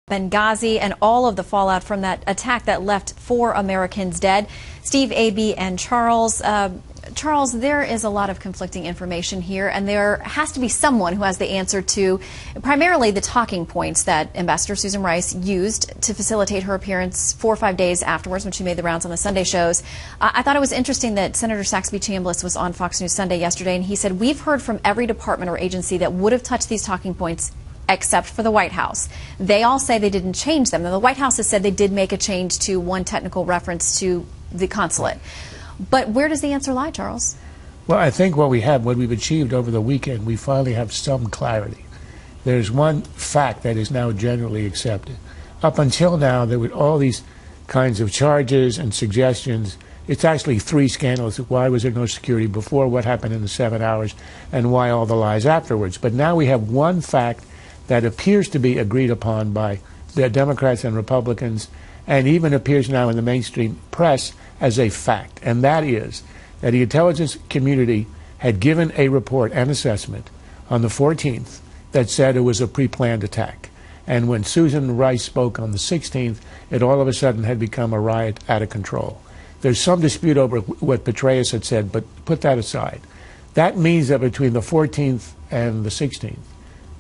Benghazi and all of the fallout from that attack that left 4 Americans dead. Steve, AB, and Charles. Charles, there is a lot of conflicting information here, and there has to be someone who has the answer to primarily the talking points that Ambassador Susan Rice used to facilitate her appearance 4 or 5 days afterwards when she made the rounds on the Sunday shows. I thought it was interesting that Senator Saxby Chambliss was on Fox News Sunday yesterday, and he said, "We've heard from every department or agency that would have touched these talking points except for the White House. They all say they didn't change them. Now, the White House has said they did make a change to one technical reference to the consulate. But where does the answer lie, Charles? Well, I think what we've achieved over the weekend, we finally have some clarity. There's one fact that is now generally accepted. Up until now, there were all these kinds of charges and suggestions. It's actually 3 scandals. Why was there no security before? What happened in the 7 hours? And why all the lies afterwards? But now we have one fact that appears to be agreed upon by the Democrats and Republicans, and even appears now in the mainstream press as a fact, and that is that the intelligence community had given a report and assessment on the 14th that said it was a pre-planned attack. And when Susan Rice spoke on the 16th, it all of a sudden had become a riot out of control. There's some dispute over what Petraeus had said, but put that aside. That means that between the 14th and the 16th,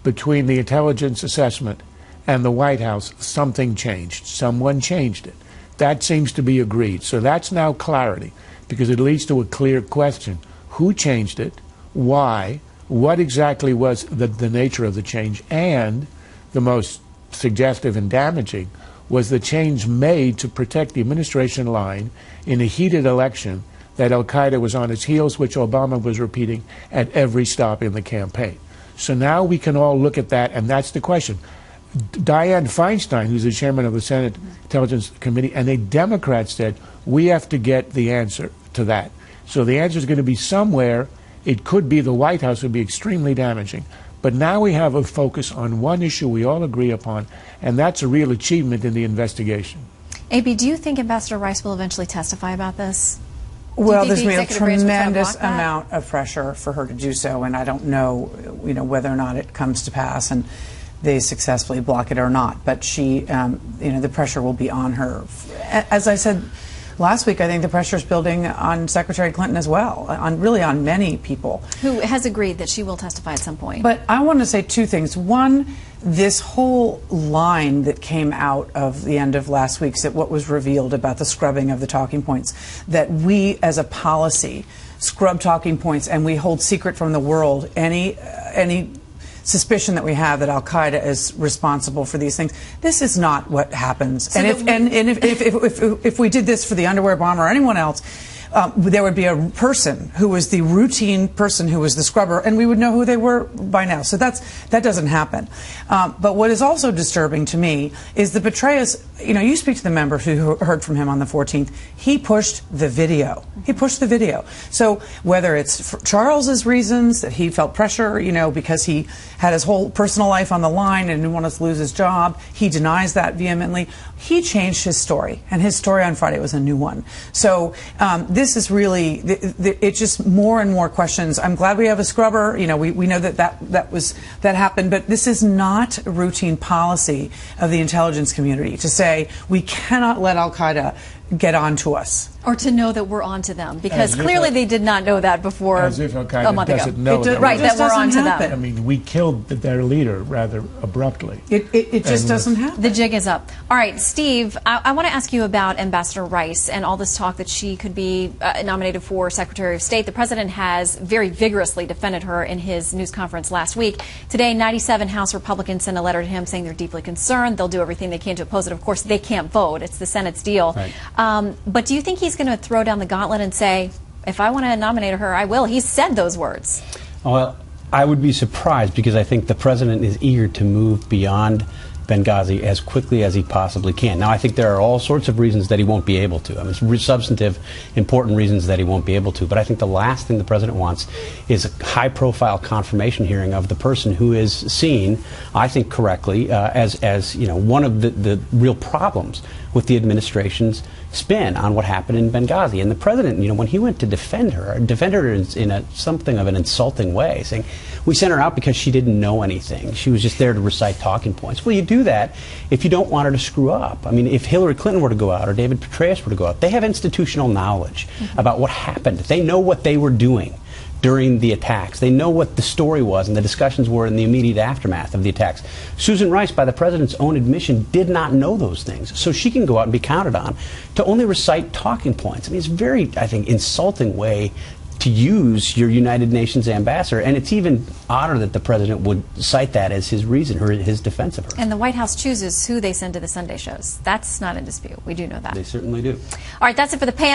between the intelligence assessment and the White House, something changed. Someone changed it. That seems to be agreed. So that's now clarity, because it leads to a clear question. Who changed it? Why? What exactly was the nature of the change? And the most suggestive and damaging was the change made to protect the administration line in a heated election that Al-Qaeda was on its heels, which Obama was repeating at every stop in the campaign. So now we can all look at that, and that's the question. Dianne Feinstein, who's the chairman of the Senate Intelligence Committee, and a Democrat said, we have to get the answer to that. So the answer is going to be somewhere. It could be the White House, would be extremely damaging. But now we have a focus on one issue we all agree upon, and that's a real achievement in the investigation. AB, do you think Ambassador Rice will eventually testify about this? Well, there's been a tremendous amount of pressure for her to do so, and I don't know, whether or not it comes to pass and they successfully block it or not. But she, the pressure will be on her. As I said last week, I think the pressure is building on Secretary Clinton as well, really on many people. Who has agreed that she will testify at some point. But I want to say 2 things. One, this whole line that came out of the end of last week, that what was revealed about the scrubbing of the talking points, that we as a policy scrub talking points and we hold secret from the world any suspicion that we have that Al-Qaeda is responsible for these things. This is not what happens. So if we did this for the underwear bomb or anyone else, there would be a person who was the routine person who was the scrubber, and we would know who they were by now. So that doesn't happen. But what is also disturbing to me is the Petraeus. You speak to the member who heard from him on the 14th. He pushed the video. He pushed the video. So whether it's for Charles's reasons that he felt pressure, because he had his whole personal life on the line and didn't want to lose his job, he denies that vehemently. He changed his story, and his story on Friday was a new one. So this is really, it's just more and more questions. I'm glad we have a scrubber. We know that happened, but this is not a routine policy of the intelligence community to say we cannot let Al-Qaeda get on to us. Or to know that we're on to them, because clearly they did not know that before a month ago. Right, that we're on to them. I mean, we killed their leader rather abruptly. It just doesn't happen. The jig is up. All right, Steve, I want to ask you about Ambassador Rice and all this talk that she could be nominated for Secretary of State. The president has very vigorously defended her in his news conference last week. Today, 97 House Republicans sent a letter to him saying they're deeply concerned. They'll do everything they can to oppose it. Of course, they can't vote. It's the Senate's deal. Right. But do you think he's going to throw down the gauntlet and say, if I want to nominate her, I will? He's said those words. Well, I would be surprised, because I think the president is eager to move beyond Benghazi as quickly as he possibly can. Now, I think there are all sorts of reasons that he won't be able to. I mean, substantive, important reasons that he won't be able to. But I think the last thing the president wants is a high-profile confirmation hearing of the person who is seen, I think correctly, as one of the real problems with the administration's spin on what happened in Benghazi. And the president, when he went to defend her in something of an insulting way, saying, we sent her out because she didn't know anything. She was just there to recite talking points. Well, you do that if you don't want her to screw up. I mean, if Hillary Clinton were to go out or David Petraeus were to go out, they have institutional knowledge about what happened. They know what they were doing during the attacks. They know what the story was and the discussions were in the immediate aftermath of the attacks. Susan Rice, by the president's own admission, did not know those things. So she can go out and be counted on to only recite talking points. I mean, it's a very, I think, insulting way to use your United Nations ambassador, and it's even odder that the president would cite that as his reason or his defense of her. And the White House chooses who they send to the Sunday shows. That's not in dispute. We do know that. They certainly do. All right, that's it for the panel.